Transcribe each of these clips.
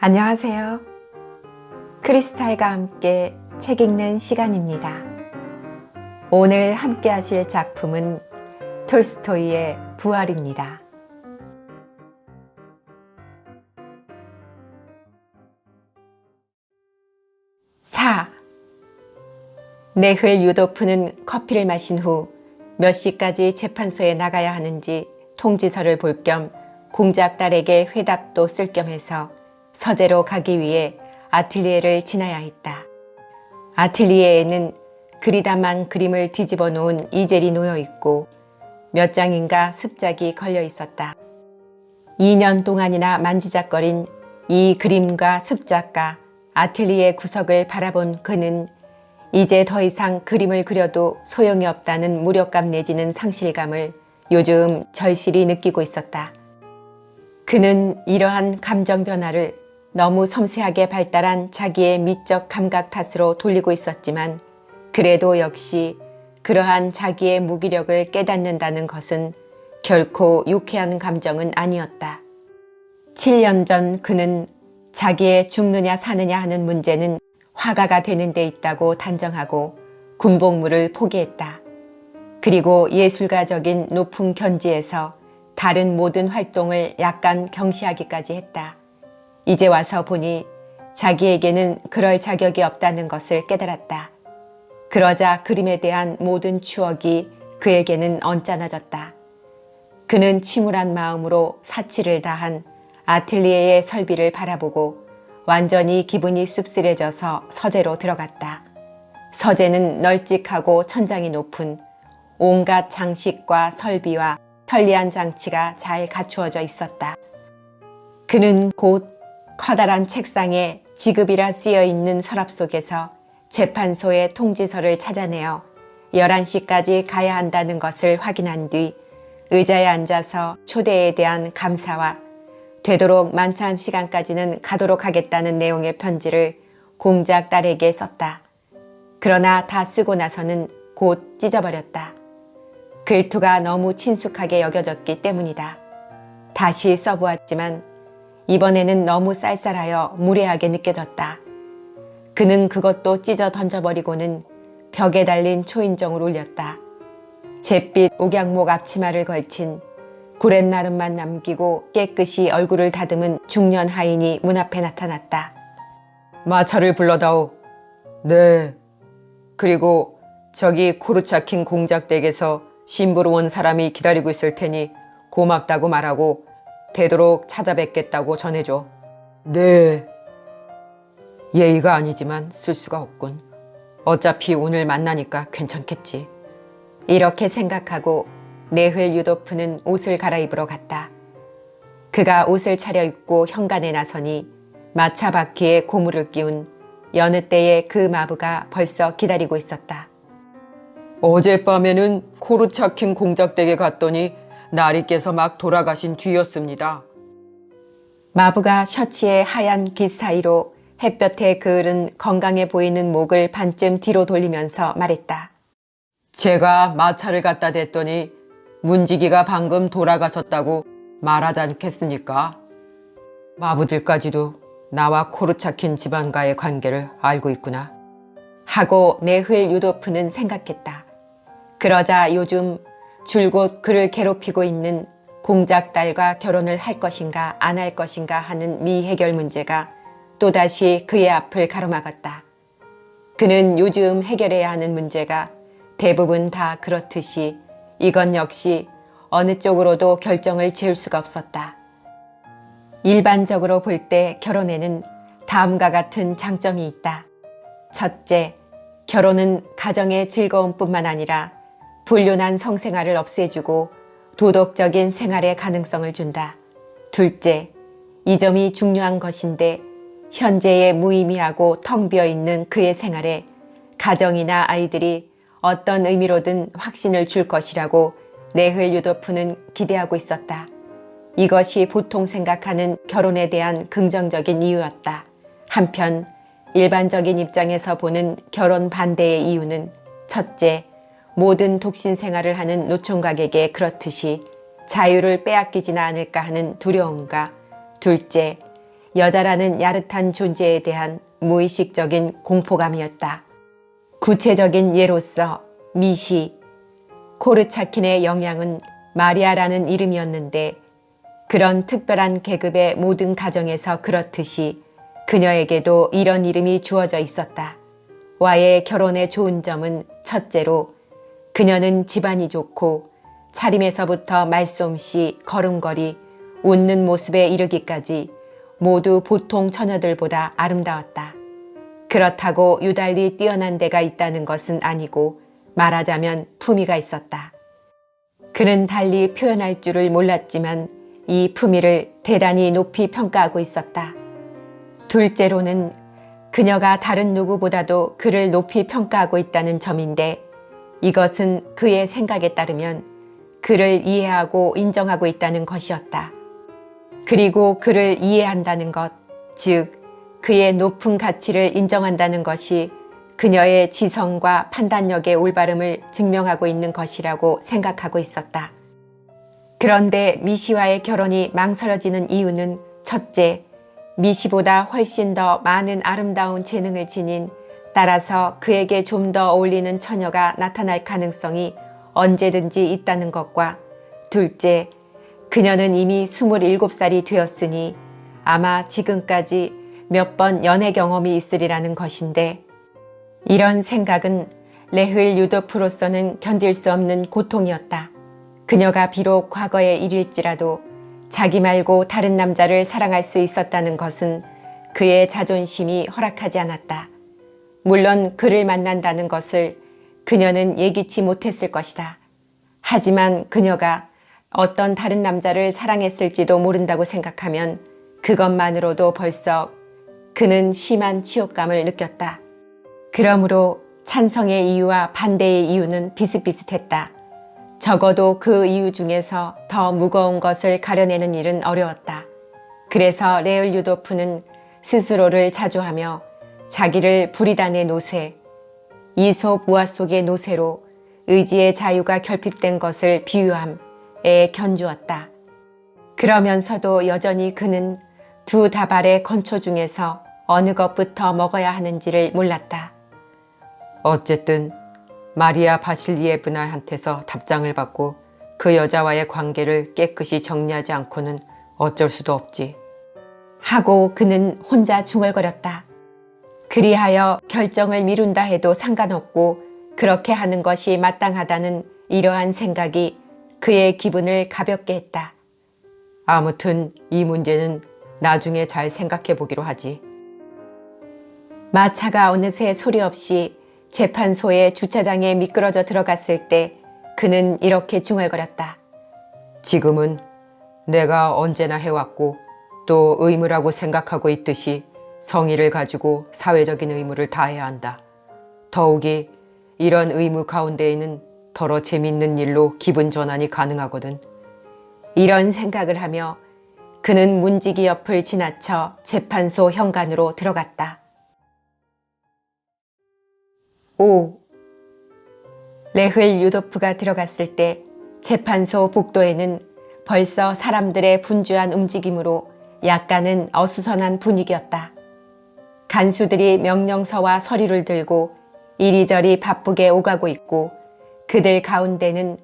안녕하세요. 크리스탈과 함께 책 읽는 시간입니다. 오늘 함께 하실 작품은 톨스토이의 부활입니다. 4. 네흘 유도프는 커피를 마신 후 몇 시까지 재판소에 나가야 하는지 통지서를 볼 겸 공작 딸에게 회답도 쓸 겸 해서 서재로 가기 위해 아틀리에를 지나야 했다. 아틀리에에는 그리다만 그림을 뒤집어 놓은 이젤이 놓여 있고 몇 장인가 습작이 걸려 있었다. 2년 동안이나 만지작거린 이 그림과 습작과 아틀리에 구석을 바라본 그는 이제 더 이상 그림을 그려도 소용이 없다는 무력감 내지는 상실감을 요즘 절실히 느끼고 있었다. 그는 이러한 감정 변화를 너무 섬세하게 발달한 자기의 미적 감각 탓으로 돌리고 있었지만 그래도 역시 그러한 자기의 무기력을 깨닫는다는 것은 결코 유쾌한 감정은 아니었다. 7년 전 그는 자기의 죽느냐 사느냐 하는 문제는 화가가 되는 데 있다고 단정하고 군복무를 포기했다. 그리고 예술가적인 높은 견지에서 다른 모든 활동을 약간 경시하기까지 했다. 이제 와서 보니 자기에게는 그럴 자격이 없다는 것을 깨달았다. 그러자 그림에 대한 모든 추억이 그에게는 언짢아졌다. 그는 침울한 마음으로 사치를 다한 아틀리에의 설비를 바라보고 완전히 기분이 씁쓸해져서 서재로 들어갔다. 서재는 널찍하고 천장이 높은 온갖 장식과 설비와 편리한 장치가 잘 갖추어져 있었다. 그는 곧 커다란 책상에 지급이라 쓰여있는 서랍 속에서 재판소의 통지서를 찾아내어 11시까지 가야 한다는 것을 확인한 뒤 의자에 앉아서 초대에 대한 감사와 되도록 만찬 시간까지는 가도록 하겠다는 내용의 편지를 공작 딸에게 썼다. 그러나 다 쓰고 나서는 곧 찢어버렸다. 글투가 너무 친숙하게 여겨졌기 때문이다. 다시 써보았지만 이번에는 너무 쌀쌀하여 무례하게 느껴졌다. 그는 그것도 찢어 던져버리고는 벽에 달린 초인종을 울렸다. 잿빛 옥양목 앞치마를 걸친 구렛나룻만 남기고 깨끗이 얼굴을 다듬은 중년 하인이 문 앞에 나타났다. 마차를 불러다오. 네. 그리고 저기 코르차킨 공작댁에서 신부로 온 사람이 기다리고 있을 테니 고맙다고 말하고 되도록 찾아뵙겠다고 전해줘. 네. 예의가 아니지만 쓸 수가 없군. 어차피 오늘 만나니까 괜찮겠지. 이렇게 생각하고 네흘 유도프는 옷을 갈아입으러 갔다. 그가 옷을 차려입고 현관에 나서니 마차 바퀴에 고무를 끼운 여느 때의 그 마부가 벌써 기다리고 있었다. 어젯밤에는 코르차킨 공작댁에 갔더니 나리께서 막 돌아가신 뒤였습니다. 마부가 셔츠의 하얀 깃 사이로 햇볕에 그을은 건강해 보이는 목을 반쯤 뒤로 돌리면서 말했다. 제가 마차를 갖다 댔더니 문지기가 방금 돌아가셨다고 말하지 않겠습니까? 마부들까지도 나와 코르차킨 집안과의 관계를 알고 있구나. 하고 네흘 유도프는 생각했다. 그러자 요즘 줄곧 그를 괴롭히고 있는 공작딸과 결혼을 할 것인가 안 할 것인가 하는 미해결 문제가 또다시 그의 앞을 가로막았다. 그는 요즘 해결해야 하는 문제가 대부분 다 그렇듯이 이건 역시 어느 쪽으로도 결정을 지을 수가 없었다. 일반적으로 볼 때 결혼에는 다음과 같은 장점이 있다. 첫째, 결혼은 가정의 즐거움뿐만 아니라 불륜한 성생활을 없애주고 도덕적인 생활의 가능성을 준다. 둘째, 이 점이 중요한 것인데 현재의 무의미하고 텅 비어있는 그의 생활에 가정이나 아이들이 어떤 의미로든 확신을 줄 것이라고 네흘 유도프는 기대하고 있었다. 이것이 보통 생각하는 결혼에 대한 긍정적인 이유였다. 한편 일반적인 입장에서 보는 결혼 반대의 이유는 첫째, 모든 독신 생활을 하는 노총각에게 그렇듯이 자유를 빼앗기지는 않을까 하는 두려움과 둘째, 여자라는 야릇한 존재에 대한 무의식적인 공포감이었다. 구체적인 예로서 미시, 코르차킨의 영향은 마리아라는 이름이었는데 그런 특별한 계급의 모든 가정에서 그렇듯이 그녀에게도 이런 이름이 주어져 있었다. 와의 결혼의 좋은 점은 첫째로 그녀는 집안이 좋고 차림에서부터 말솜씨, 걸음걸이, 웃는 모습에 이르기까지 모두 보통 처녀들보다 아름다웠다. 그렇다고 유달리 뛰어난 데가 있다는 것은 아니고 말하자면 품위가 있었다. 그는 달리 표현할 줄을 몰랐지만 이 품위를 대단히 높이 평가하고 있었다. 둘째로는 그녀가 다른 누구보다도 그를 높이 평가하고 있다는 점인데 이것은 그의 생각에 따르면 그를 이해하고 인정하고 있다는 것이었다. 그리고 그를 이해한다는 것, 즉 그의 높은 가치를 인정한다는 것이 그녀의 지성과 판단력의 올바름을 증명하고 있는 것이라고 생각하고 있었다. 그런데 미시와의 결혼이 망설여지는 이유는 첫째, 미시보다 훨씬 더 많은 아름다운 재능을 지닌 따라서 그에게 좀 더 어울리는 처녀가 나타날 가능성이 언제든지 있다는 것과 둘째, 그녀는 이미 27살이 되었으니 아마 지금까지 몇 번 연애 경험이 있으리라는 것인데 이런 생각은 레흘 유도프로서는 견딜 수 없는 고통이었다. 그녀가 비록 과거의 일일지라도 자기 말고 다른 남자를 사랑할 수 있었다는 것은 그의 자존심이 허락하지 않았다. 물론 그를 만난다는 것을 그녀는 예기치 못했을 것이다. 하지만 그녀가 어떤 다른 남자를 사랑했을지도 모른다고 생각하면 그것만으로도 벌써 그는 심한 치욕감을 느꼈다. 그러므로 찬성의 이유와 반대의 이유는 비슷비슷했다. 적어도 그 이유 중에서 더 무거운 것을 가려내는 일은 어려웠다. 그래서 레을 유도프는 스스로를 자조하며 자기를 부리단의 노새, 이솝 무화 속의 노새로 의지의 자유가 결핍된 것을 비유함에 견주었다. 그러면서도 여전히 그는 두 다발의 건초 중에서 어느 것부터 먹어야 하는지를 몰랐다. 어쨌든 마리아 바실리에브나한테서 답장을 받고 그 여자와의 관계를 깨끗이 정리하지 않고는 어쩔 수도 없지. 하고 그는 혼자 중얼거렸다. 그리하여 결정을 미룬다 해도 상관없고 그렇게 하는 것이 마땅하다는 이러한 생각이 그의 기분을 가볍게 했다. 아무튼 이 문제는 나중에 잘 생각해 보기로 하지. 마차가 어느새 소리 없이 재판소의 주차장에 미끄러져 들어갔을 때 그는 이렇게 중얼거렸다. 지금은 내가 언제나 해왔고 또 의무라고 생각하고 있듯이 성의를 가지고 사회적인 의무를 다해야 한다. 더욱이 이런 의무 가운데에는 더러 재밌는 일로 기분 전환이 가능하거든. 이런 생각을 하며 그는 문지기 옆을 지나쳐 재판소 현관으로 들어갔다. 5. 레흘 유도프가 들어갔을 때 재판소 복도에는 벌써 사람들의 분주한 움직임으로 약간은 어수선한 분위기였다. 간수들이 명령서와 서류를 들고 이리저리 바쁘게 오가고 있고 그들 가운데는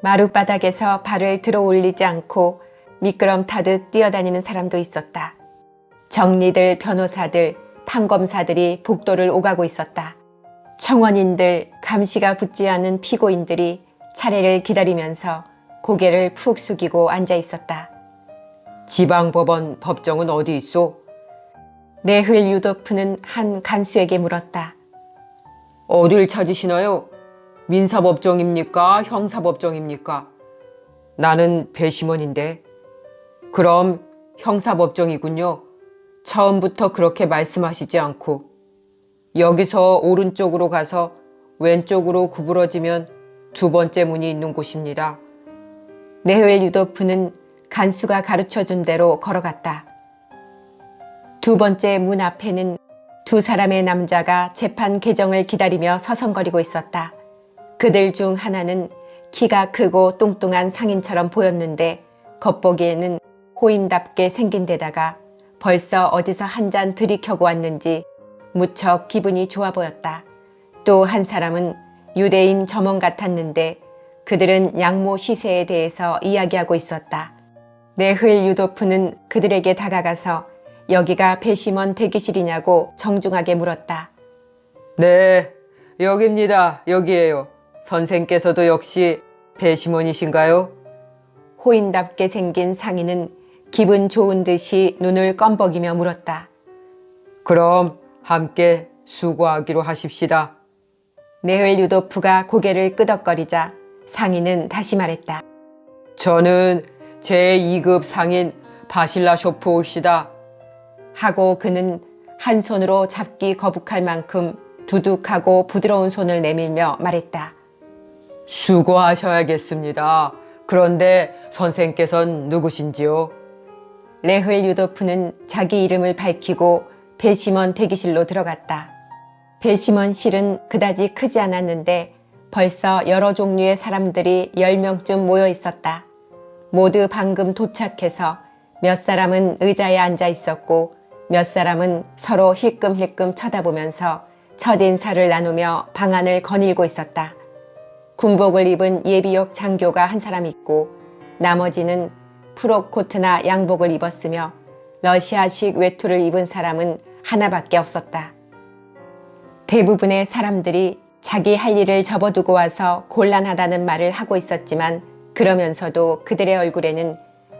마룻바닥에서 발을 들어 올리지 않고 미끄럼 타듯 뛰어다니는 사람도 있었다. 정리들, 변호사들, 판검사들이 복도를 오가고 있었다. 청원인들, 감시가 붙지 않은 피고인들이 차례를 기다리면서 고개를 푹 숙이고 앉아 있었다. 지방법원 법정은 어디 있소? 레흘 유도프는 한 간수에게 물었다. 어딜 찾으시나요? 민사법정입니까? 형사법정입니까? 나는 배심원인데. 그럼 형사법정이군요. 처음부터 그렇게 말씀하시지 않고. 여기서 오른쪽으로 가서 왼쪽으로 구부러지면 두 번째 문이 있는 곳입니다. 레흘 유도프는 간수가 가르쳐준 대로 걸어갔다. 두 번째 문 앞에는 두 사람의 남자가 재판 개정을 기다리며 서성거리고 있었다. 그들 중 하나는 키가 크고 뚱뚱한 상인처럼 보였는데 겉보기에는 호인답게 생긴 데다가 벌써 어디서 한 잔 들이켜고 왔는지 무척 기분이 좋아 보였다. 또 한 사람은 유대인 점원 같았는데 그들은 양모 시세에 대해서 이야기하고 있었다. 네흘 유도프는 그들에게 다가가서 여기가 배심원 대기실이냐고 정중하게 물었다. 네, 여기입니다. 여기에요. 선생께서도 역시 배심원이신가요? 호인답게 생긴 상인은 기분 좋은 듯이 눈을 껌벅이며 물었다. 그럼 함께 수고하기로 하십시다. 네흘 유도프가 고개를 끄덕거리자 상인은 다시 말했다. 저는 제2급 상인 바실라 쇼프오시다. 하고 그는 한 손으로 잡기 거북할 만큼 두둑하고 부드러운 손을 내밀며 말했다. 수고하셔야겠습니다. 그런데 선생께서는 누구신지요? 네흘 유도프는 자기 이름을 밝히고 배심원 대기실로 들어갔다. 배심원실은 그다지 크지 않았는데 벌써 여러 종류의 사람들이 10명쯤 모여 있었다. 모두 방금 도착해서 몇 사람은 의자에 앉아 있었고 몇 사람은 서로 힐끔힐끔 쳐다보면서 첫인사를 나누며 방안을 거닐고 있었다. 군복을 입은 예비역 장교가 한 사람 있고 나머지는 프록 코트나 양복을 입었으며 러시아식 외투를 입은 사람은 하나밖에 없었다. 대부분의 사람들이 자기 할 일을 접어두고 와서 곤란하다는 말을 하고 있었지만 그러면서도 그들의 얼굴에는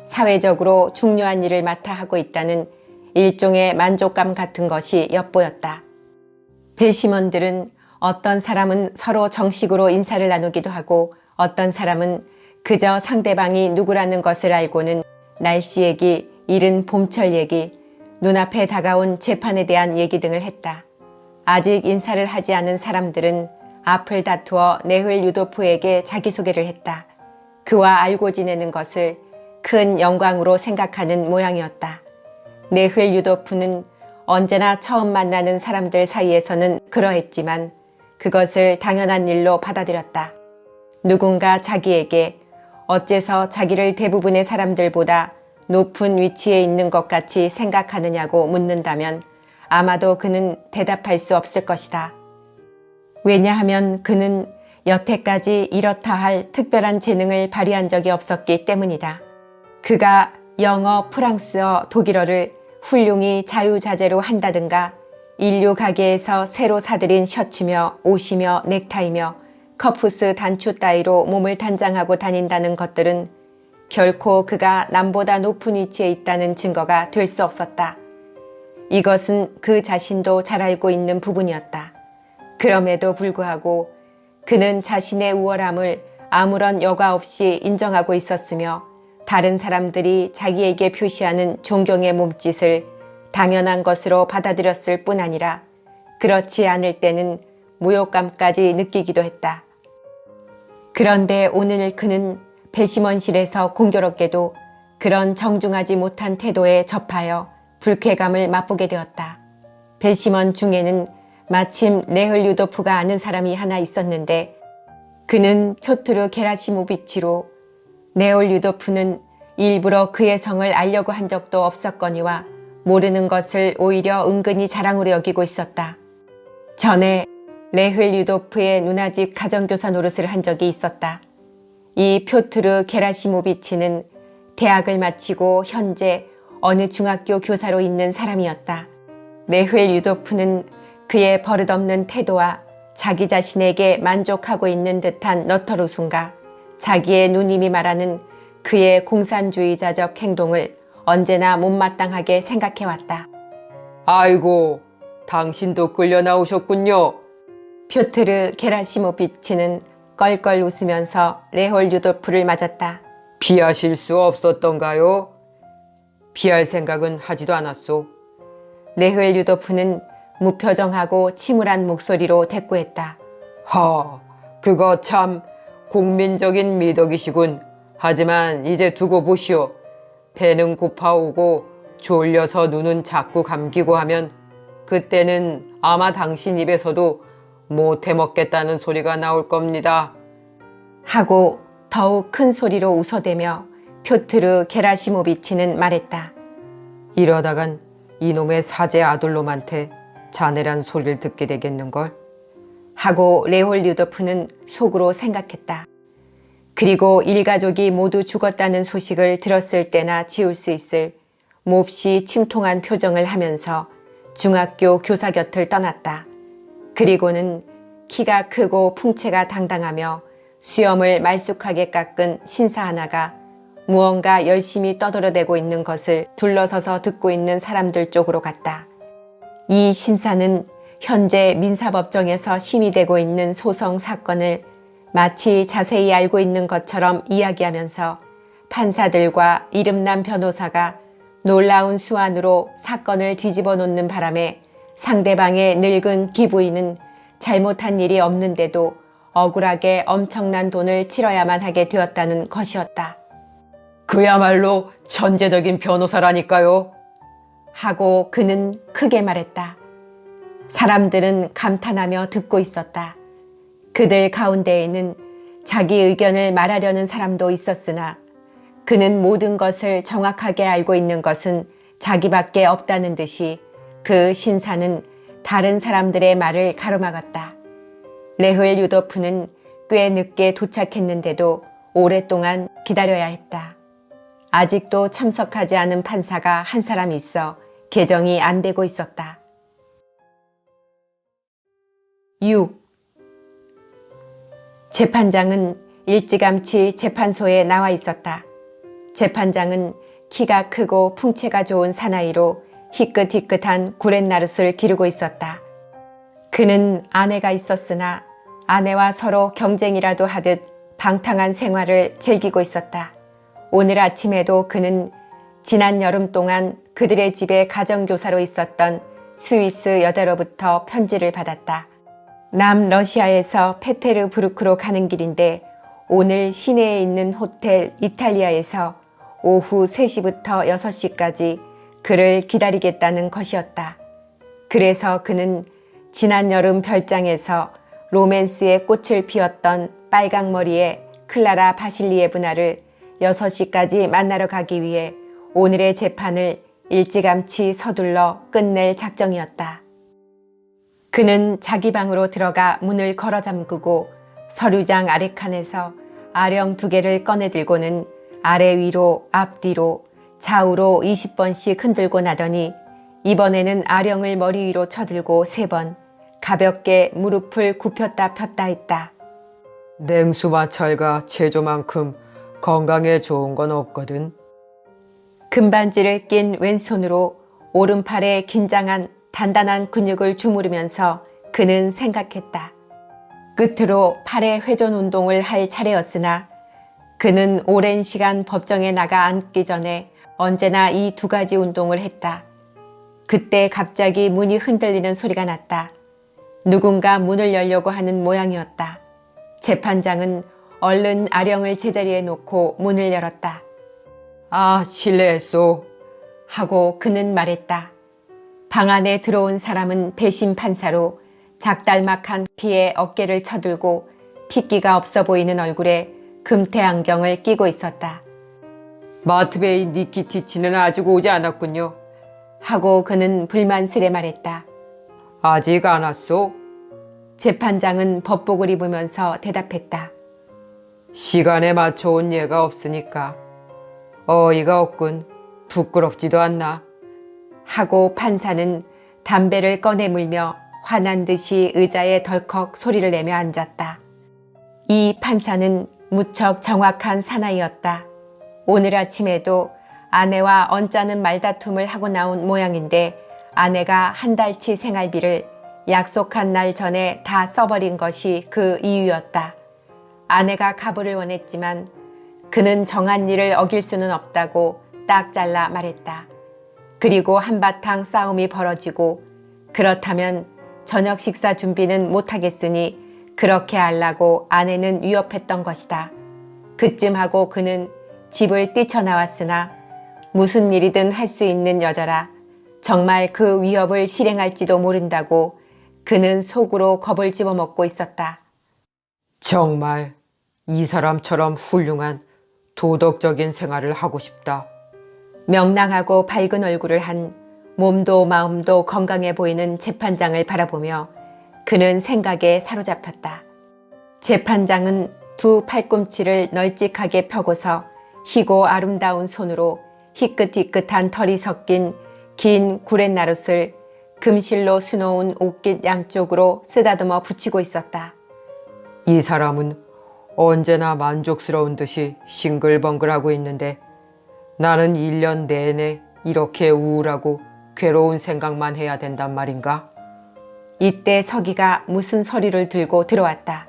사회적으로 중요한 일을 맡아 하고 있다는 일종의 만족감 같은 것이 엿보였다. 배심원들은 어떤 사람은 서로 정식으로 인사를 나누기도 하고 어떤 사람은 그저 상대방이 누구라는 것을 알고는 날씨 얘기, 이른 봄철 얘기, 눈앞에 다가온 재판에 대한 얘기 등을 했다. 아직 인사를 하지 않은 사람들은 앞을 다투어 네흘 유도프에게 자기소개를 했다. 그와 알고 지내는 것을 큰 영광으로 생각하는 모양이었다. 네흘 유도프는 언제나 처음 만나는 사람들 사이에서는 그러했지만 그것을 당연한 일로 받아들였다. 누군가 자기에게 어째서 자기를 대부분의 사람들보다 높은 위치에 있는 것 같이 생각하느냐고 묻는다면 아마도 그는 대답할 수 없을 것이다. 왜냐하면 그는 여태까지 이렇다 할 특별한 재능을 발휘한 적이 없었기 때문이다. 그가 영어, 프랑스어, 독일어를 훌륭히 자유자재로 한다든가 인류 가게에서 새로 사들인 셔츠며 옷이며 넥타이며 커프스 단추 따위로 몸을 단장하고 다닌다는 것들은 결코 그가 남보다 높은 위치에 있다는 증거가 될 수 없었다. 이것은 그 자신도 잘 알고 있는 부분이었다. 그럼에도 불구하고 그는 자신의 우월함을 아무런 여과 없이 인정하고 있었으며 다른 사람들이 자기에게 표시하는 존경의 몸짓을 당연한 것으로 받아들였을 뿐 아니라 그렇지 않을 때는 모욕감까지 느끼기도 했다. 그런데 오늘 그는 배심원실에서 공교롭게도 그런 정중하지 못한 태도에 접하여 불쾌감을 맛보게 되었다. 배심원 중에는 마침 네흘 유도프가 아는 사람이 하나 있었는데 그는 표트르 게라시모비치로 네흘 유도프는 일부러 그의 성을 알려고 한 적도 없었거니와 모르는 것을 오히려 은근히 자랑으로 여기고 있었다. 전에 네흘 유도프의 누나집 가정교사 노릇을 한 적이 있었다. 이 표트르 게라시모비치는 대학을 마치고 현재 어느 중학교 교사로 있는 사람이었다. 네흘 유도프는 그의 버릇없는 태도와 자기 자신에게 만족하고 있는 듯한 너털웃음과 자기의 누님이 말하는 그의 공산주의자적 행동을 언제나 못마땅하게 생각해왔다. 아이고, 당신도 끌려 나오셨군요. 표트르 게라시모비치는 껄껄 웃으면서 네흘 유도프를 맞았다. 피하실 수 없었던가요? 피할 생각은 하지도 않았소. 네흘 유도프는 무표정하고 침울한 목소리로 대꾸했다. 그거 참 국민적인 미덕이시군. 하지만 이제 두고 보시오. 배는 고파오고 졸려서 눈은 자꾸 감기고 하면 그때는 아마 당신 입에서도 못 해먹겠다는 소리가 나올 겁니다. 하고 더욱 큰 소리로 웃어대며 표트르 게라시모비치는 말했다. 이러다간 이놈의 사제 아들놈한테 자네란 소리를 듣게 되겠는걸? 하고 레홀 류도프는 속으로 생각했다. 그리고 일가족이 모두 죽었다는 소식을 들었을 때나 지울 수 있을 몹시 침통한 표정을 하면서 중학교 교사 곁을 떠났다. 그리고는 키가 크고 풍채가 당당하며 수염을 말쑥하게 깎은 신사 하나가 무언가 열심히 떠들어대고 있는 것을 둘러서서 듣고 있는 사람들 쪽으로 갔다. 이 신사는 현재 민사법정에서 심의되고 있는 소송 사건을 마치 자세히 알고 있는 것처럼 이야기하면서 판사들과 이름난 변호사가 놀라운 수완으로 사건을 뒤집어 놓는 바람에 상대방의 늙은 기부인은 잘못한 일이 없는데도 억울하게 엄청난 돈을 치러야만 하게 되었다는 것이었다. 그야말로 천재적인 변호사라니까요. 하고 그는 크게 말했다. 사람들은 감탄하며 듣고 있었다. 그들 가운데에는 자기 의견을 말하려는 사람도 있었으나 그는 모든 것을 정확하게 알고 있는 것은 자기밖에 없다는 듯이 그 신사는 다른 사람들의 말을 가로막았다. 레흘 유도프는 꽤 늦게 도착했는데도 오랫동안 기다려야 했다. 아직도 참석하지 않은 판사가 한 사람 있어 개정이 안 되고 있었다. 6. 재판장은 일찌감치 재판소에 나와 있었다. 재판장은 키가 크고 풍채가 좋은 사나이로 희끗희끗한 구렛나룻을 기르고 있었다. 그는 아내가 있었으나 아내와 서로 경쟁이라도 하듯 방탕한 생활을 즐기고 있었다. 오늘 아침에도 그는 지난 여름 동안 그들의 집에 가정교사로 있었던 스위스 여자로부터 편지를 받았다. 남러시아에서 페테르부르크로 가는 길인데 오늘 시내에 있는 호텔 이탈리아에서 오후 3시부터 6시까지 그를 기다리겠다는 것이었다. 그래서 그는 지난 여름 별장에서 로맨스의 꽃을 피웠던 빨강머리의 클라라 바실리에브나를 6시까지 만나러 가기 위해 오늘의 재판을 일찌감치 서둘러 끝낼 작정이었다. 그는 자기 방으로 들어가 문을 걸어 잠그고 서류장 아래칸에서 아령 2개를 꺼내 들고는 아래 위로 앞뒤로 좌우로 20번씩 흔들고 나더니 이번에는 아령을 머리 위로 쳐들고 3번 가볍게 무릎을 굽혔다 폈다 했다. 냉수 마찰과 체조만큼 건강에 좋은 건 없거든. 금반지를 낀 왼손으로 오른팔에 긴장한 단단한 근육을 주무르면서 그는 생각했다. 끝으로 팔의 회전 운동을 할 차례였으나 그는 오랜 시간 법정에 나가 앉기 전에 언제나 이 2가지 운동을 했다. 그때 갑자기 문이 흔들리는 소리가 났다. 누군가 문을 열려고 하는 모양이었다. 재판장은 얼른 아령을 제자리에 놓고 문을 열었다. 아, 실례했소. 하고 그는 말했다. 방 안에 들어온 사람은 배심 판사로 작달막한 피에 어깨를 쳐들고 핏기가 없어 보이는 얼굴에 금태 안경을 끼고 있었다. 마트베이 니키티치는 아직 오지 않았군요. 하고 그는 불만스레 말했다. 아직 안 왔소? 재판장은 법복을 입으면서 대답했다. 시간에 맞춰 온 예가 없으니까. 어이가 없군. 부끄럽지도 않나. 하고 판사는 담배를 꺼내 물며 화난 듯이 의자에 덜컥 소리를 내며 앉았다. 이 판사는 무척 정확한 사나이였다. 오늘 아침에도 아내와 언짢은 말다툼을 하고 나온 모양인데 아내가 한 달치 생활비를 약속한 날 전에 다 써버린 것이 그 이유였다. 아내가 가부를 원했지만 그는 정한 일을 어길 수는 없다고 딱 잘라 말했다. 그리고 한바탕 싸움이 벌어지고 그렇다면 저녁 식사 준비는 못하겠으니 그렇게 하려고 아내는 위협했던 것이다. 그쯤 하고 그는 집을 뛰쳐나왔으나 무슨 일이든 할 수 있는 여자라 정말 그 위협을 실행할지도 모른다고 그는 속으로 겁을 집어먹고 있었다. 정말 이 사람처럼 훌륭한 도덕적인 생활을 하고 싶다. 명랑하고 밝은 얼굴을 한 몸도 마음도 건강해 보이는 재판장을 바라보며 그는 생각에 사로잡혔다. 재판장은 두 팔꿈치를 널찍하게 펴고서 희고 아름다운 손으로 희끗희끗한 털이 섞인 긴 구렛나룻을 금실로 수놓은 옷깃 양쪽으로 쓰다듬어 붙이고 있었다. 이 사람은 언제나 만족스러운 듯이 싱글벙글하고 있는데 나는 1년 내내 이렇게 우울하고 괴로운 생각만 해야 된단 말인가? 이때 서기가 무슨 서류를 들고 들어왔다.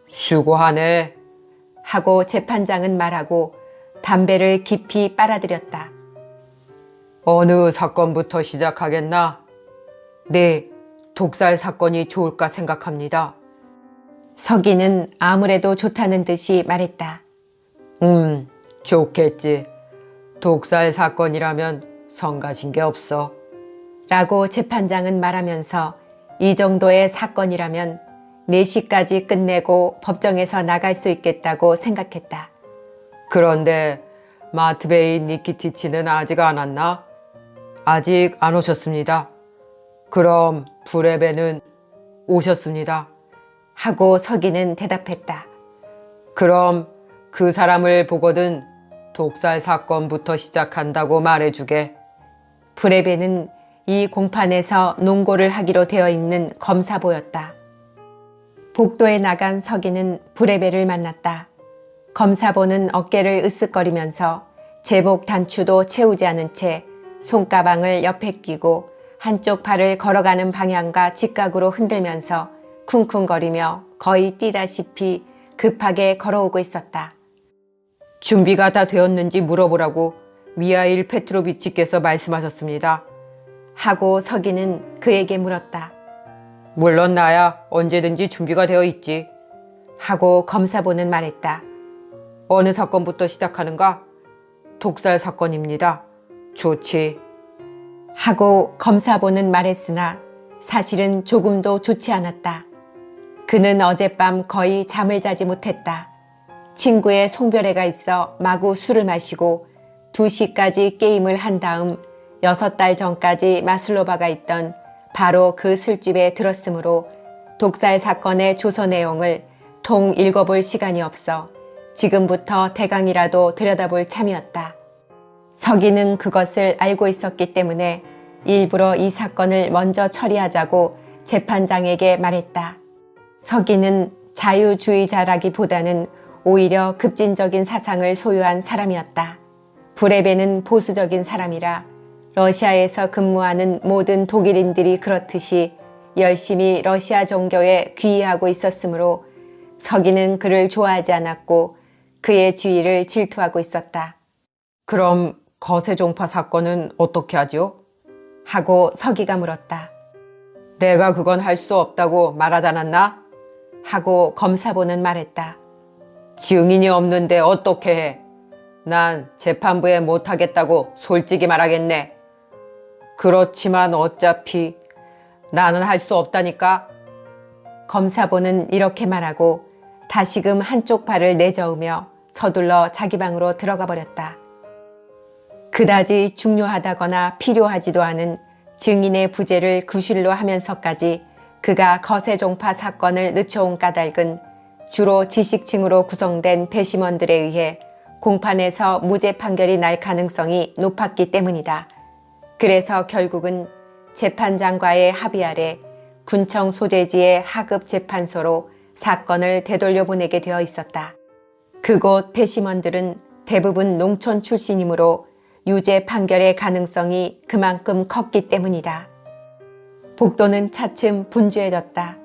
수고하네. 하고 재판장은 말하고 담배를 깊이 빨아들였다. 어느 사건부터 시작하겠나? 네, 독살 사건이 좋을까 생각합니다. 서기는 아무래도 좋다는 듯이 말했다. 좋겠지. 독살 사건이라면 성가신 게 없어. 라고 재판장은 말하면서 이 정도의 사건이라면 4시까지 끝내고 법정에서 나갈 수 있겠다고 생각했다. 그런데 마트베이 니키티치는 아직 안 왔나? 아직 안 오셨습니다. 그럼 브레베는 오셨습니다. 하고 서기는 대답했다. 그럼 그 사람을 보거든 독살 사건부터 시작한다고 말해주게. 브레베는 이 공판에서 논고를 하기로 되어 있는 검사보였다. 복도에 나간 서기는 브레베를 만났다. 검사보는 어깨를 으쓱거리면서 제복 단추도 채우지 않은 채 손가방을 옆에 끼고 한쪽 발을 걸어가는 방향과 직각으로 흔들면서 쿵쿵거리며 거의 뛰다시피 급하게 걸어오고 있었다. 준비가 다 되었는지 물어보라고 미하일 페트로비치께서 말씀하셨습니다. 하고 서기는 그에게 물었다. 물론 나야 언제든지 준비가 되어 있지. 하고 검사보는 말했다. 어느 사건부터 시작하는가? 독살 사건입니다. 좋지. 하고 검사보는 말했으나 사실은 조금도 좋지 않았다. 그는 어젯밤 거의 잠을 자지 못했다. 친구의 송별회가 있어 마구 술을 마시고 2시까지 게임을 한 다음 6달 전까지 마슬로바가 있던 바로 그 술집에 들었으므로 독살 사건의 조서 내용을 통 읽어볼 시간이 없어 지금부터 대강이라도 들여다볼 참이었다. 서기는 그것을 알고 있었기 때문에 일부러 이 사건을 먼저 처리하자고 재판장에게 말했다. 서기는 자유주의자라기보다는 오히려 급진적인 사상을 소유한 사람이었다. 브레베는 보수적인 사람이라 러시아에서 근무하는 모든 독일인들이 그렇듯이 열심히 러시아 종교에 귀의하고 있었으므로 서기는 그를 좋아하지 않았고 그의 지위를 질투하고 있었다. 그럼 거세종파 사건은 어떻게 하죠? 하고 서기가 물었다. 내가 그건 할 수 없다고 말하지 않았나? 하고 검사보는 말했다. 증인이 없는데 어떻게 해? 난 재판부에 못하겠다고 솔직히 말하겠네. 그렇지만 어차피 나는 할 수 없다니까. 검사보는 이렇게 말하고 다시금 한쪽 발을 내저으며 서둘러 자기 방으로 들어가 버렸다. 그다지 중요하다거나 필요하지도 않은 증인의 부재를 구실로 하면서까지 그가 거세종파 사건을 늦춰온 까닭은 주로 지식층으로 구성된 배심원들에 의해 공판에서 무죄 판결이 날 가능성이 높았기 때문이다. 그래서 결국은 재판장과의 합의 아래 군청 소재지의 하급 재판소로 사건을 되돌려 보내게 되어 있었다. 그곳 배심원들은 대부분 농촌 출신이므로 유죄 판결의 가능성이 그만큼 컸기 때문이다. 복도는 차츰 분주해졌다.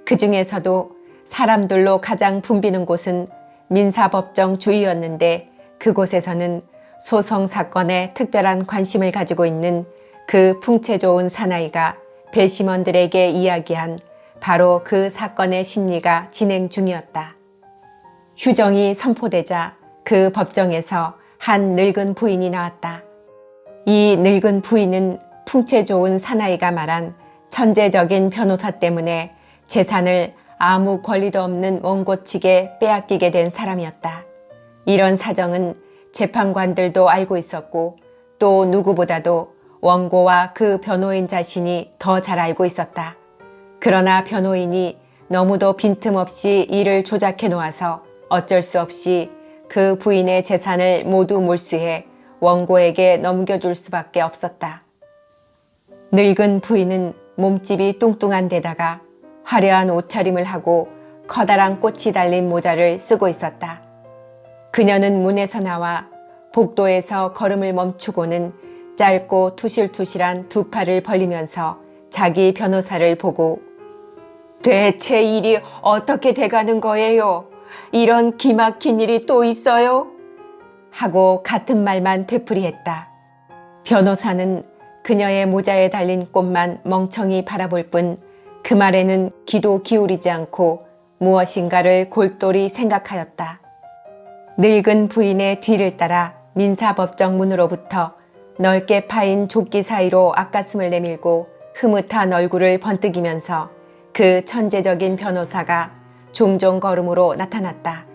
그 중에서도 사람들로 가장 붐비는 곳은 민사법정 주위였는데 그곳에서는 소송 사건에 특별한 관심을 가지고 있는 그 풍채 좋은 사나이가 배심원들에게 이야기한 바로 그 사건의 심리가 진행 중이었다. 휴정이 선포되자 그 법정에서 한 늙은 부인이 나왔다. 이 늙은 부인은 풍채 좋은 사나이가 말한 천재적인 변호사 때문에 재산을 아무 권리도 없는 원고 측에 빼앗기게 된 사람이었다. 이런 사정은 재판관들도 알고 있었고 또 누구보다도 원고와 그 변호인 자신이 더 잘 알고 있었다. 그러나 변호인이 너무도 빈틈없이 일을 조작해 놓아서 어쩔 수 없이 그 부인의 재산을 모두 몰수해 원고에게 넘겨줄 수밖에 없었다. 늙은 부인은 몸집이 뚱뚱한 데다가 화려한 옷차림을 하고 커다란 꽃이 달린 모자를 쓰고 있었다. 그녀는 문에서 나와 복도에서 걸음을 멈추고는 짧고 투실투실한 두 팔을 벌리면서 자기 변호사를 보고 대체 일이 어떻게 돼가는 거예요? 이런 기막힌 일이 또 있어요? 하고 같은 말만 되풀이했다. 변호사는 그녀의 모자에 달린 꽃만 멍청이 바라볼 뿐 그 말에는 귀도 기울이지 않고 무엇인가를 골똘히 생각하였다. 늙은 부인의 뒤를 따라 민사법정 문으로부터 넓게 파인 조끼 사이로 앞가슴을 내밀고 흐뭇한 얼굴을 번뜩이면서 그 천재적인 변호사가 종종 걸음으로 나타났다.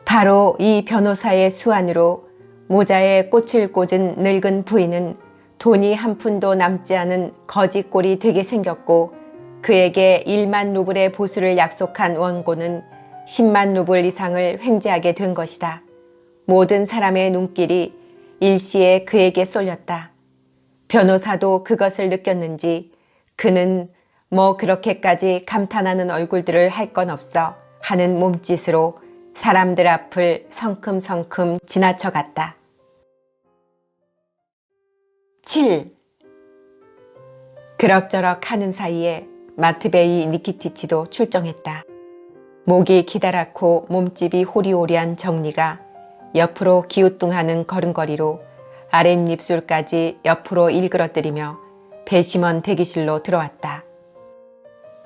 바로 이 변호사의 수완으로 모자에 꽃을 꽂은 늙은 부인은 돈이 한 푼도 남지 않은 거지꼴이 되게 생겼고 그에게 1만 루블의 보수를 약속한 원고는 10만 루블 이상을 횡재하게 된 것이다. 모든 사람의 눈길이 일시에 그에게 쏠렸다. 변호사도 그것을 느꼈는지 그는 뭐 그렇게까지 감탄하는 얼굴들을 할 건 없어 하는 몸짓으로 사람들 앞을 성큼성큼 지나쳐갔다. 7. 그럭저럭 하는 사이에 마트베이 니키티치도 출정했다. 목이 기다랗고 몸집이 호리호리한 정리가 옆으로 기우뚱하는 걸음걸이로 아랫입술까지 옆으로 일그러뜨리며 배심원 대기실로 들어왔다.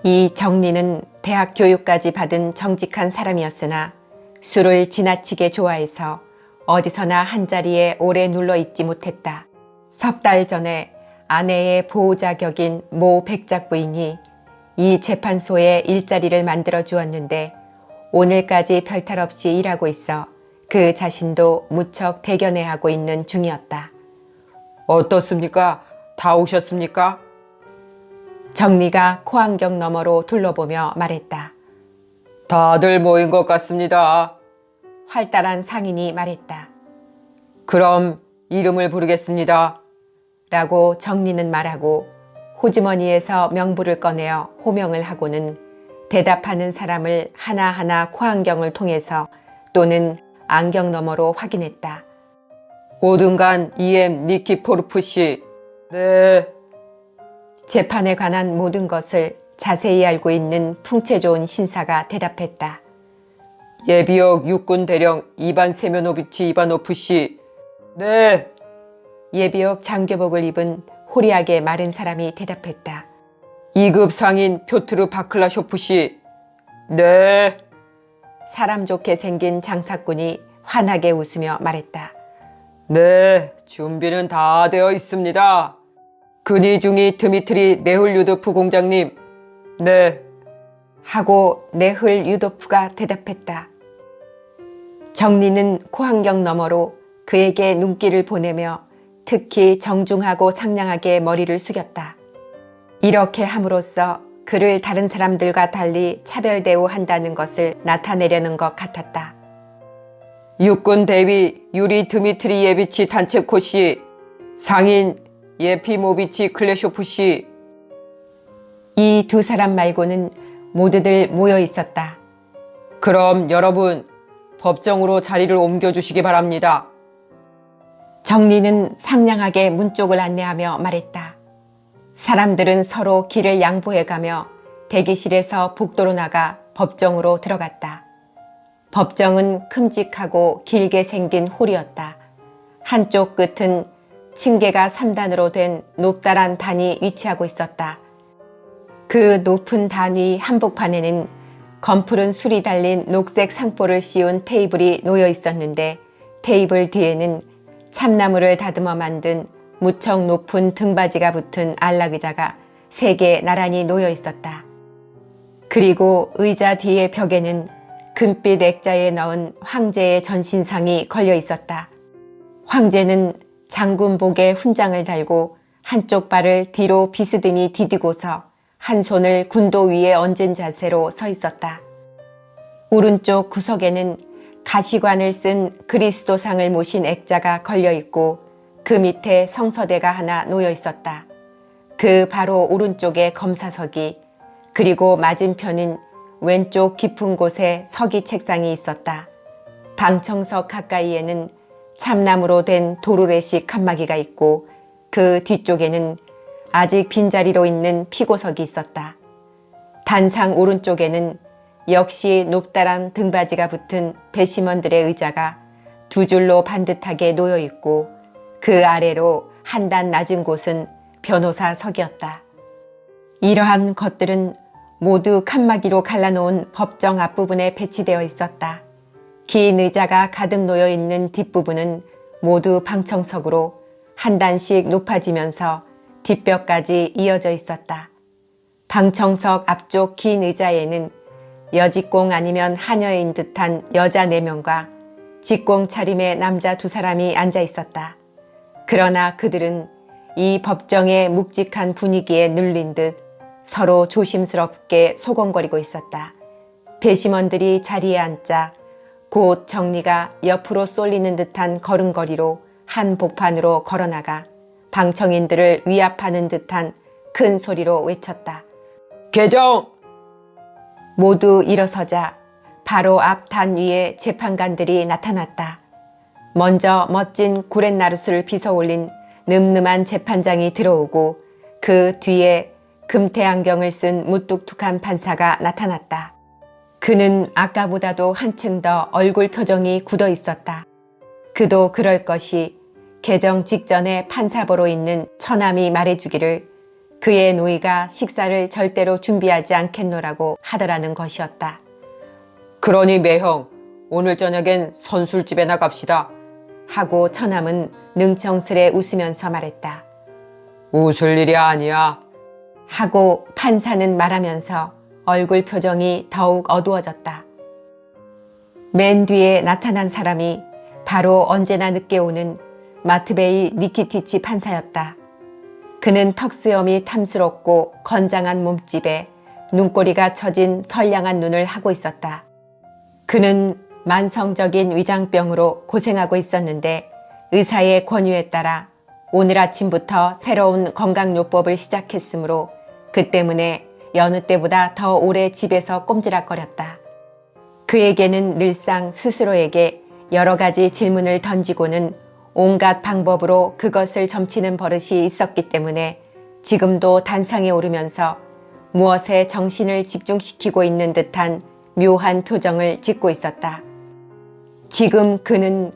이 정리는 대학 교육까지 받은 정직한 사람이었으나 술을 지나치게 좋아해서 어디서나 한자리에 오래 눌러있지 못했다. 석 달 전에 아내의 보호자 격인 모 백작 부인이 이 재판소에 일자리를 만들어 주었는데 오늘까지 별탈 없이 일하고 있어 그 자신도 무척 대견해하고 있는 중이었다. 어떻습니까? 다 오셨습니까? 정리가 코안경 너머로 둘러보며 말했다. 다들 모인 것 같습니다. 활달한 상인이 말했다. 그럼 이름을 부르겠습니다. 라고 정리는 말하고 호주머니에서 명부를 꺼내어 호명을 하고는 대답하는 사람을 하나하나 코안경을 통해서 또는 안경 너머로 확인했다. 오등간 E.M. 니키포르프 씨. 네. 재판에 관한 모든 것을 자세히 알고 있는 풍채 좋은 신사가 대답했다. 예비역 육군 대령 이반 세면오비치 이바노프 씨. 네. 예비역 장교복을 입은 호리하게 마른 사람이 대답했다. 2급 상인 표트르 바클라쇼프 씨. 네. 사람 좋게 생긴 장사꾼이 환하게 웃으며 말했다. 네, 준비는 다 되어 있습니다. 근위중이 드미트리 네흘유도프 공장님. 네. 하고 네흘 유도프가 대답했다. 정리는 코안경 너머로 그에게 눈길을 보내며 특히 정중하고 상냥하게 머리를 숙였다. 이렇게 함으로써 그를 다른 사람들과 달리 차별 대우한다는 것을 나타내려는 것 같았다. 육군 대위 유리 드미트리예비치 단체코 씨. 상인 예피모비치 클레쇼프 씨. 이 두 사람 말고는 모두들 모여 있었다. 그럼 여러분 법정으로 자리를 옮겨주시기 바랍니다. 정리는 상냥하게 문 쪽을 안내하며 말했다. 사람들은 서로 길을 양보해가며 대기실에서 복도로 나가 법정으로 들어갔다. 법정은 큼직하고 길게 생긴 홀이었다. 한쪽 끝은 층계가 3단으로 된 높다란 단이 위치하고 있었다. 그 높은 단 위 한복판에는 검푸른 술이 달린 녹색 상포를 씌운 테이블이 놓여 있었는데 테이블 뒤에는 참나무를 다듬어 만든 무척 높은 등받이가 붙은 안락의자가 3개 나란히 놓여 있었다. 그리고 의자 뒤의 벽에는 금빛 액자에 넣은 황제의 전신상이 걸려 있었다. 황제는 장군복에 훈장을 달고 한쪽 발을 뒤로 비스듬히 디디고서 한 손을 군도 위에 얹은 자세로 서 있었다. 오른쪽 구석에는 가시관을 쓴 그리스도상을 모신 액자가 걸려 있고 그 밑에 성서대가 하나 놓여 있었다. 그 바로 오른쪽에 검사석이, 그리고 맞은편인 왼쪽 깊은 곳에 서기 책상이 있었다. 방청석 가까이에는 참나무로 된 도르래식 칸막이가 있고 그 뒤쪽에는 아직 빈자리로 있는 피고석이 있었다. 단상 오른쪽에는 역시 높다란 등받이가 붙은 배심원들의 의자가 두 줄로 반듯하게 놓여 있고 그 아래로 한 단 낮은 곳은 변호사석이었다. 이러한 것들은 모두 칸막이로 갈라놓은 법정 앞부분에 배치되어 있었다. 긴 의자가 가득 놓여 있는 뒷부분은 모두 방청석으로 한 단씩 높아지면서 뒷벽까지 이어져 있었다. 방청석 앞쪽 긴 의자에는 여직공 아니면 하녀인 듯한 여자 4명과 직공 차림의 남자 2사람이 앉아 있었다. 그러나 그들은 이 법정의 묵직한 분위기에 눌린 듯 서로 조심스럽게 소곤거리고 있었다. 배심원들이 자리에 앉자 곧 정리가 옆으로 쏠리는 듯한 걸음걸이로 한 복판으로 걸어나가 방청인들을 위압하는 듯한 큰 소리로 외쳤다. 개정! 모두 일어서자 바로 앞 단 위에 재판관들이 나타났다. 먼저 멋진 구렛나루스를 빗어 올린 늠름한 재판장이 들어오고 그 뒤에 금태 안경을 쓴 무뚝뚝한 판사가 나타났다. 그는 아까보다도 한층 더 얼굴 표정이 굳어 있었다. 그도 그럴 것이 개정 직전에 판사보로 있는 처남이 말해주기를 그의 노이가 식사를 절대로 준비하지 않겠노라고 하더라는 것이었다. 그러니 매형, 오늘 저녁엔 선술집에 나갑시다. 하고 처남은 능청스레 웃으면서 말했다. 웃을 일이 아니야. 하고 판사는 말하면서 얼굴 표정이 더욱 어두워졌다. 맨 뒤에 나타난 사람이 바로 언제나 늦게 오는 마트베이 니키티치 판사였다. 그는 턱수염이 탐스럽고 건장한 몸집에 눈꼬리가 처진 선량한 눈을 하고 있었다. 그는 만성적인 위장병으로 고생하고 있었는데 의사의 권유에 따라 오늘 아침부터 새로운 건강요법을 시작했으므로 그 때문에 여느 때보다 더 오래 집에서 꼼지락거렸다. 그에게는 늘상 스스로에게 여러 가지 질문을 던지고는 온갖 방법으로 그것을 점치는 버릇이 있었기 때문에 지금도 단상에 오르면서 무엇에 정신을 집중시키고 있는 듯한 묘한 표정을 짓고 있었다. 지금 그는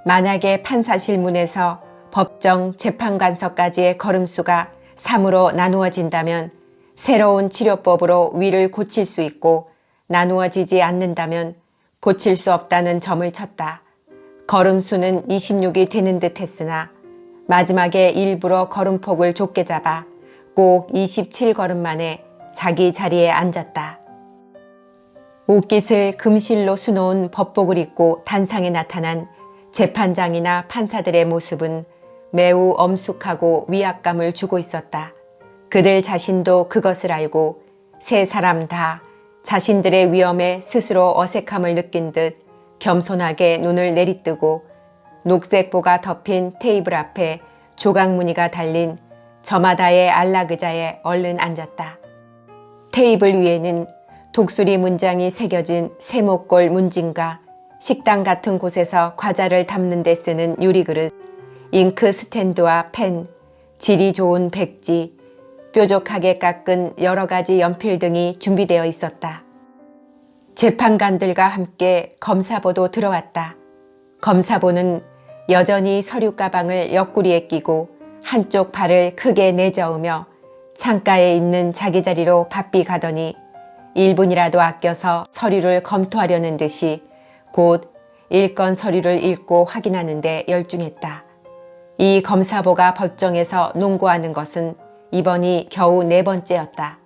만약에 판사실 문에서 법정 재판관석까지의 걸음수가 3으로 나누어진다면 새로운 치료법으로 위를 고칠 수 있고 나누어지지 않는다면 고칠 수 없다는 점을 쳤다. 걸음수는 26이 되는 듯 했으나 마지막에 일부러 걸음폭을 좁게 잡아 꼭 27걸음 만에 자기 자리에 앉았다. 옷깃을 금실로 수놓은 법복을 입고 단상에 나타난 재판장이나 판사들의 모습은 매우 엄숙하고 위압감을 주고 있었다. 그들 자신도 그것을 알고 세 사람 다 자신들의 위험에 스스로 어색함을 느낀 듯 겸손하게 눈을 내리뜨고 녹색보가 덮인 테이블 앞에 조각무늬가 달린 저마다의 안락의자에 얼른 앉았다. 테이블 위에는 독수리 문장이 새겨진 세모꼴 문진과 식당 같은 곳에서 과자를 담는 데 쓰는 유리그릇, 잉크 스탠드와 펜, 질이 좋은 백지, 뾰족하게 깎은 여러 가지 연필 등이 준비되어 있었다. 재판관들과 함께 검사보도 들어왔다. 검사보는 여전히 서류 가방을 옆구리에 끼고 한쪽 발을 크게 내저으며 창가에 있는 자기 자리로 바삐 가더니 1분이라도 아껴서 서류를 검토하려는 듯이 곧 일건 서류를 읽고 확인하는 데 열중했다. 이 검사보가 법정에서 논고하는 것은 이번이 겨우 4번째였다.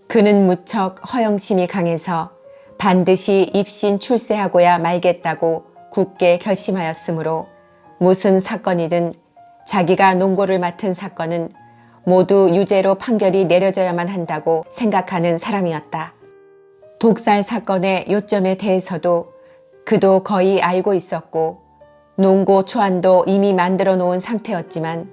그는 무척 허영심이 강해서 반드시 입신 출세하고야 말겠다고 굳게 결심하였으므로 무슨 사건이든 자기가 농고를 맡은 사건은 모두 유죄로 판결이 내려져야만 한다고 생각하는 사람이었다. 독살 사건의 요점에 대해서도 그도 거의 알고 있었고 농고 초안도 이미 만들어 놓은 상태였지만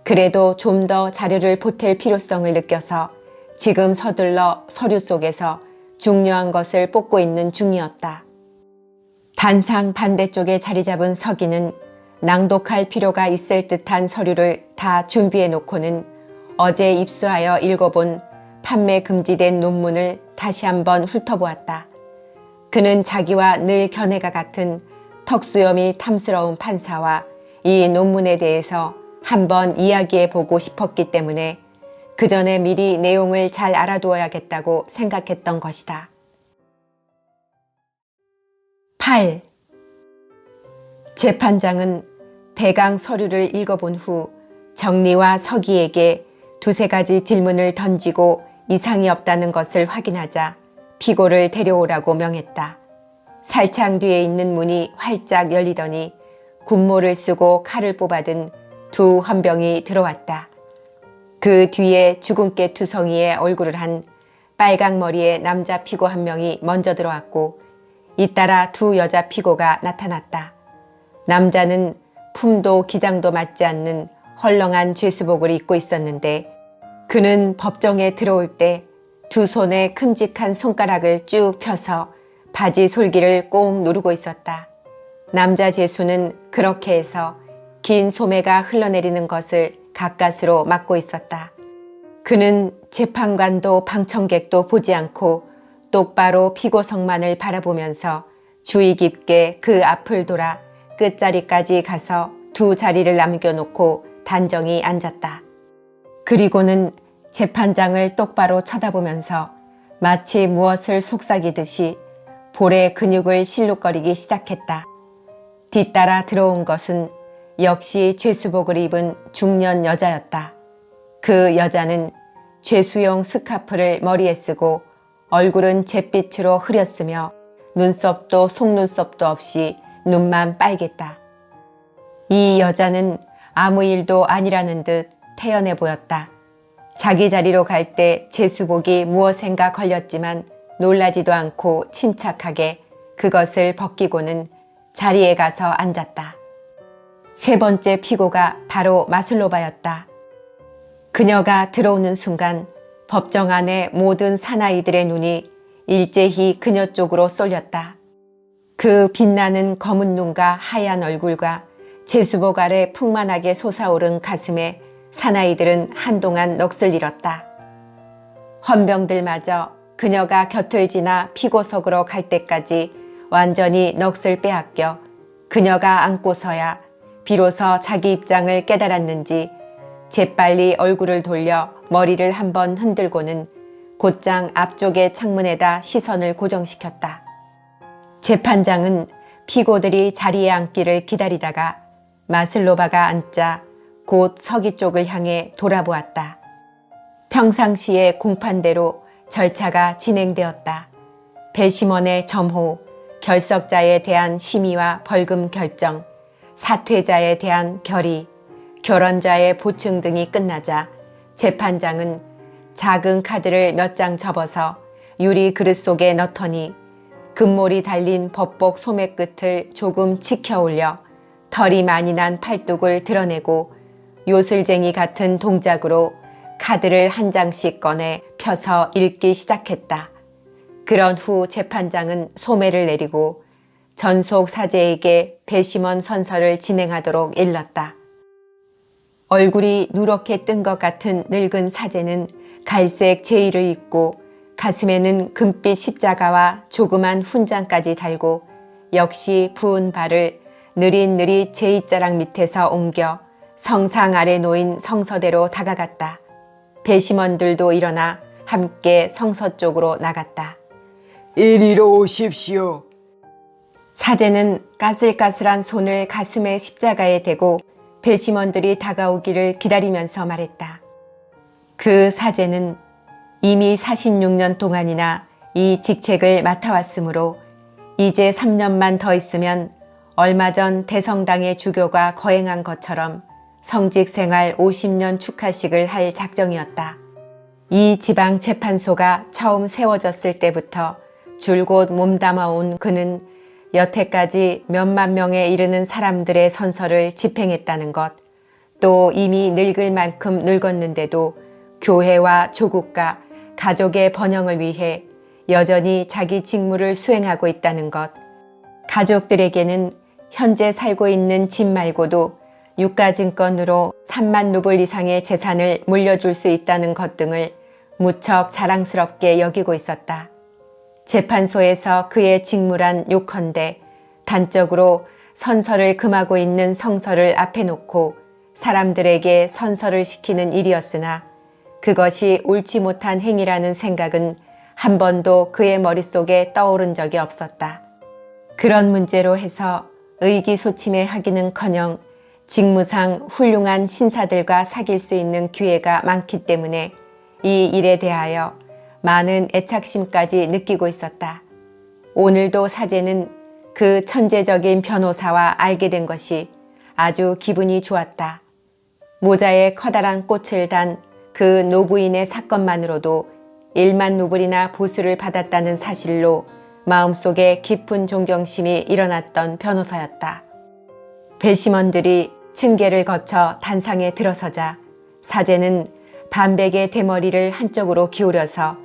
그래도 좀 더 자료를 보탤 필요성을 느껴서 지금 서둘러 서류 속에서 중요한 것을 뽑고 있는 중이었다. 단상 반대쪽에 자리 잡은 서기는 낭독할 필요가 있을 듯한 서류를 다 준비해 놓고는 어제 입수하여 읽어본 판매 금지된 논문을 다시 한번 훑어보았다. 그는 자기와 늘 견해가 같은 턱수염이 탐스러운 판사와 이 논문에 대해서 한번 이야기해 보고 싶었기 때문에 그 전에 미리 내용을 잘 알아두어야겠다고 생각했던 것이다. 8. 재판장은 대강 서류를 읽어본 후 정리와 서기에게 두세 가지 질문을 던지고 이상이 없다는 것을 확인하자 피고를 데려오라고 명했다. 살창 뒤에 있는 문이 활짝 열리더니 군모를 쓰고 칼을 뽑아든 두 헌병이 들어왔다. 그 뒤에 주근깨 투성이의 얼굴을 한 빨강머리의 남자 피고 한 명이 먼저 들어왔고 잇따라 두 여자 피고가 나타났다. 남자는 품도 기장도 맞지 않는 헐렁한 죄수복을 입고 있었는데 그는 법정에 들어올 때 두 손에 큼직한 손가락을 쭉 펴서 바지 솔기를 꼭 누르고 있었다. 남자 죄수는 그렇게 해서 긴 소매가 흘러내리는 것을 가까스로 막고 있었다. 그는 재판관도 방청객도 보지 않고 똑바로 피고석만을 바라보면서 주의 깊게 그 앞을 돌아 끝자리까지 가서 두 자리를 남겨놓고 단정히 앉았다. 그리고는 재판장을 똑바로 쳐다보면서 마치 무엇을 속삭이듯이 볼의 근육을 실룩거리기 시작했다. 뒤따라 들어온 것은 역시 죄수복을 입은 중년 여자였다. 그 여자는 죄수용 스카프를 머리에 쓰고 얼굴은 잿빛으로 흐렸으며 눈썹도 속눈썹도 없이 눈만 빨갰다. 이 여자는 아무 일도 아니라는 듯 태연해 보였다. 자기 자리로 갈 때 죄수복이 무엇인가 걸렸지만 놀라지도 않고 침착하게 그것을 벗기고는 자리에 가서 앉았다. 세 번째 피고가 바로 마슬로바였다. 그녀가 들어오는 순간 법정 안의 모든 사나이들의 눈이 일제히 그녀 쪽으로 쏠렸다. 그 빛나는 검은 눈과 하얀 얼굴과 죄수복 아래 풍만하게 솟아오른 가슴에 사나이들은 한동안 넋을 잃었다. 헌병들마저 그녀가 곁을 지나 피고석으로 갈 때까지 완전히 넋을 빼앗겨 그녀가 앉고서야 비로소 자기 입장을 깨달았는지 재빨리 얼굴을 돌려 머리를 한번 흔들고는 곧장 앞쪽의 창문에다 시선을 고정시켰다. 재판장은 피고들이 자리에 앉기를 기다리다가 마슬로바가 앉자 곧 서기 쪽을 향해 돌아보았다. 평상시의 공판대로 절차가 진행되었다. 배심원의 점호, 결석자에 대한 심의와 벌금 결정, 사퇴자에 대한 결의, 결원자의 보충 등이 끝나자 재판장은 작은 카드를 몇 장 접어서 유리 그릇 속에 넣더니 금몰이 달린 법복 소매 끝을 조금 치켜 올려 털이 많이 난 팔뚝을 드러내고 요술쟁이 같은 동작으로 카드를 한 장씩 꺼내 펴서 읽기 시작했다. 그런 후 재판장은 소매를 내리고 전속 사제에게 배심원 선서를 진행하도록 일렀다. 얼굴이 누렇게 뜬 것 같은 늙은 사제는 갈색 제의를 입고 가슴에는 금빛 십자가와 조그만 훈장까지 달고 역시 부은 발을 느릿느릿 제의자락 밑에서 옮겨 성상 아래 놓인 성서대로 다가갔다. 배심원들도 일어나 함께 성서 쪽으로 나갔다. 이리로 오십시오. 사제는 까슬까슬한 손을 가슴에 십자가에 대고 배심원들이 다가오기를 기다리면서 말했다. 그 사제는 이미 46년 동안이나 이 직책을 맡아왔으므로 이제 3년만 더 있으면 얼마 전 대성당의 주교가 거행한 것처럼 성직 생활 50년 축하식을 할 작정이었다. 이 지방재판소가 처음 세워졌을 때부터 줄곧 몸담아온 그는 여태까지 몇만 명에 이르는 사람들의 선서를 집행했다는 것, 또 이미 늙을 만큼 늙었는데도 교회와 조국과 가족의 번영을 위해 여전히 자기 직무를 수행하고 있다는 것, 가족들에게는 현재 살고 있는 집 말고도 유가증권으로 3만 루블 이상의 재산을 물려줄 수 있다는 것 등을 무척 자랑스럽게 여기고 있었다. 재판소에서 그의 직무란 요컨대 단적으로 선서를 금하고 있는 성서를 앞에 놓고 사람들에게 선서를 시키는 일이었으나 그것이 옳지 못한 행위라는 생각은 한 번도 그의 머릿속에 떠오른 적이 없었다. 그런 문제로 해서 의기소침해하기는커녕 직무상 훌륭한 신사들과 사귈 수 있는 기회가 많기 때문에 이 일에 대하여 많은 애착심까지 느끼고 있었다. 오늘도 사제는 그 천재적인 변호사와 알게 된 것이 아주 기분이 좋았다. 모자에 커다란 꽃을 단 그 노부인의 사건만으로도 1만 루블이나 보수를 받았다는 사실로 마음속에 깊은 존경심이 일어났던 변호사였다. 배심원들이 층계를 거쳐 단상에 들어서자 사제는 반백의 대머리를 한쪽으로 기울여서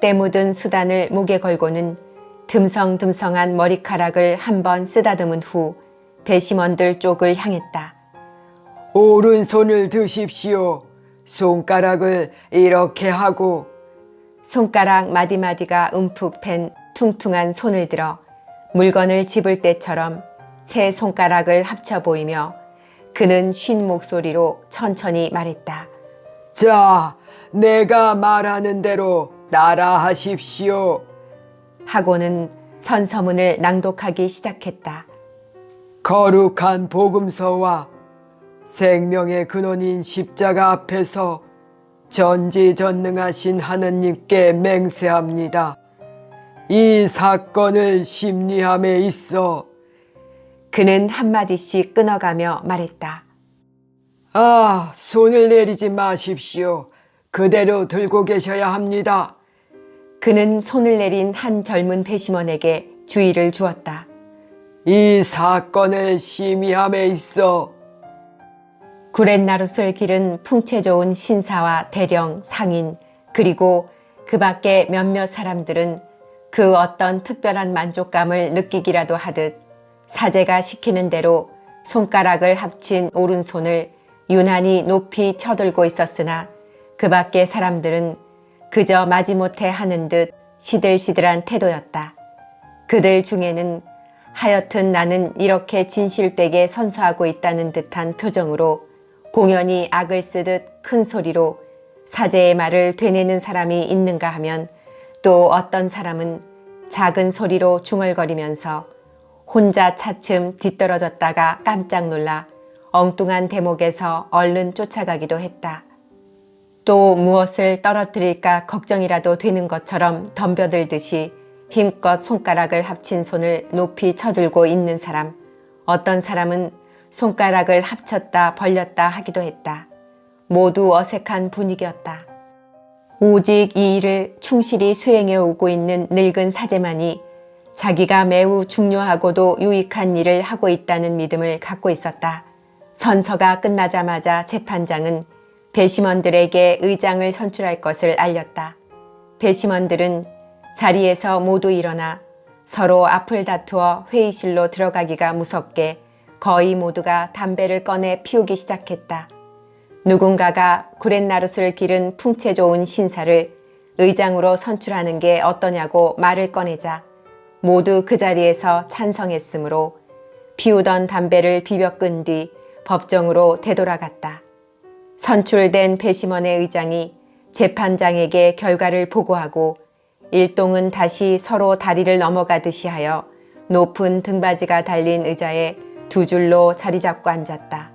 때 묻은 수단을 목에 걸고는 듬성듬성한 머리카락을 한번 쓰다듬은 후 배심원들 쪽을 향했다. 오른손을 드십시오. 손가락을 이렇게 하고. 손가락 마디마디가 움푹 팬 퉁퉁한 손을 들어 물건을 집을 때처럼 세 손가락을 합쳐 보이며 그는 쉰 목소리로 천천히 말했다. 자, 내가 말하는 대로 따라하십시오. 하고는 선서문을 낭독하기 시작했다. 거룩한 복음서와 생명의 근원인 십자가 앞에서 전지전능하신 하느님께 맹세합니다. 이 사건을 심리함에 있어. 그는 한마디씩 끊어가며 말했다. 아, 손을 내리지 마십시오. 그대로 들고 계셔야 합니다. 그는 손을 내린 한 젊은 배심원에게 주의를 주었다. 이 사건을 심의함에 있어. 구렛나룻을 기른 풍채 좋은 신사와 대령, 상인, 그리고 그 밖에 몇몇 사람들은 그 어떤 특별한 만족감을 느끼기라도 하듯 사제가 시키는 대로 손가락을 합친 오른손을 유난히 높이 쳐들고 있었으나 그 밖의 사람들은 그저 마지못해 하는 듯 시들시들한 태도였다. 그들 중에는 하여튼 나는 이렇게 진실되게 선서하고 있다는 듯한 표정으로 공연히 악을 쓰듯 큰 소리로 사제의 말을 되뇌는 사람이 있는가 하면 또 어떤 사람은 작은 소리로 중얼거리면서 혼자 차츰 뒤떨어졌다가 깜짝 놀라 엉뚱한 대목에서 얼른 쫓아가기도 했다. 또 무엇을 떨어뜨릴까 걱정이라도 되는 것처럼 덤벼들듯이 힘껏 손가락을 합친 손을 높이 쳐들고 있는 사람, 어떤 사람은 손가락을 합쳤다 벌렸다 하기도 했다. 모두 어색한 분위기였다. 오직 이 일을 충실히 수행해 오고 있는 늙은 사제만이 자기가 매우 중요하고도 유익한 일을 하고 있다는 믿음을 갖고 있었다. 선서가 끝나자마자 재판장은 배심원들에게 의장을 선출할 것을 알렸다. 배심원들은 자리에서 모두 일어나 서로 앞을 다투어 회의실로 들어가기가 무섭게 거의 모두가 담배를 꺼내 피우기 시작했다. 누군가가 구렛나룻을 기른 풍채 좋은 신사를 의장으로 선출하는 게 어떠냐고 말을 꺼내자 모두 그 자리에서 찬성했으므로 피우던 담배를 비벼 끈 뒤 법정으로 되돌아갔다. 선출된 배심원의 의장이 재판장에게 결과를 보고하고 일동은 다시 서로 다리를 넘어가듯이 하여 높은 등받이가 달린 의자에 두 줄로 자리 잡고 앉았다.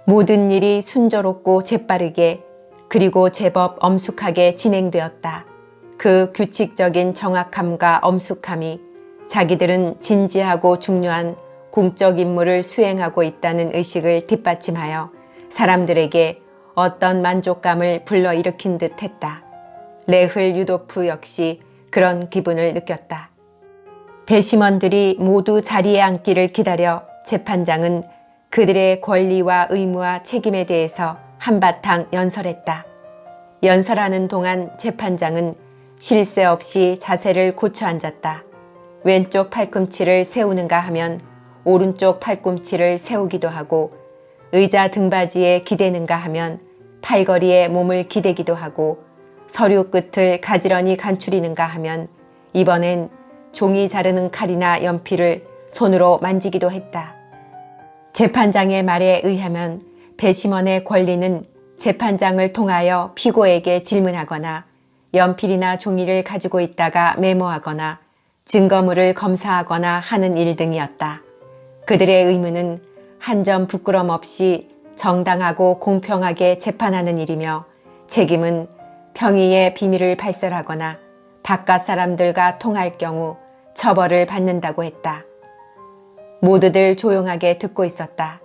모든 일이 순조롭고 재빠르게 그리고 제법 엄숙하게 진행되었다. 그 규칙적인 정확함과 엄숙함이 자기들은 진지하고 중요한 공적 임무를 수행하고 있다는 의식을 뒷받침하여 사람들에게 어떤 만족감을 불러일으킨 듯 했다. 레흘 유도프 역시 그런 기분을 느꼈다. 배심원들이 모두 자리에 앉기를 기다려 재판장은 그들의 권리와 의무와 책임에 대해서 한바탕 연설했다. 연설하는 동안 재판장은 쉴 새 없이 자세를 고쳐 앉았다. 왼쪽 팔꿈치를 세우는가 하면 오른쪽 팔꿈치를 세우기도 하고 의자 등받이에 기대는가 하면 팔걸이에 몸을 기대기도 하고 서류 끝을 가지런히 간추리는가 하면 이번엔 종이 자르는 칼이나 연필을 손으로 만지기도 했다. 재판장의 말에 의하면 배심원의 권리는 재판장을 통하여 피고에게 질문하거나 연필이나 종이를 가지고 있다가 메모하거나 증거물을 검사하거나 하는 일 등이었다. 그들의 의무는 한 점 부끄럼 없이 정당하고 공평하게 재판하는 일이며 책임은 평의의 비밀을 발설하거나 바깥 사람들과 통할 경우 처벌을 받는다고 했다. 모두들 조용하게 듣고 있었다.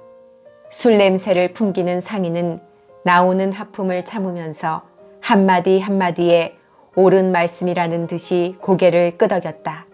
술 냄새를 풍기는 상인은 나오는 하품을 참으면서 한마디 한마디에 옳은 말씀이라는 듯이 고개를 끄덕였다.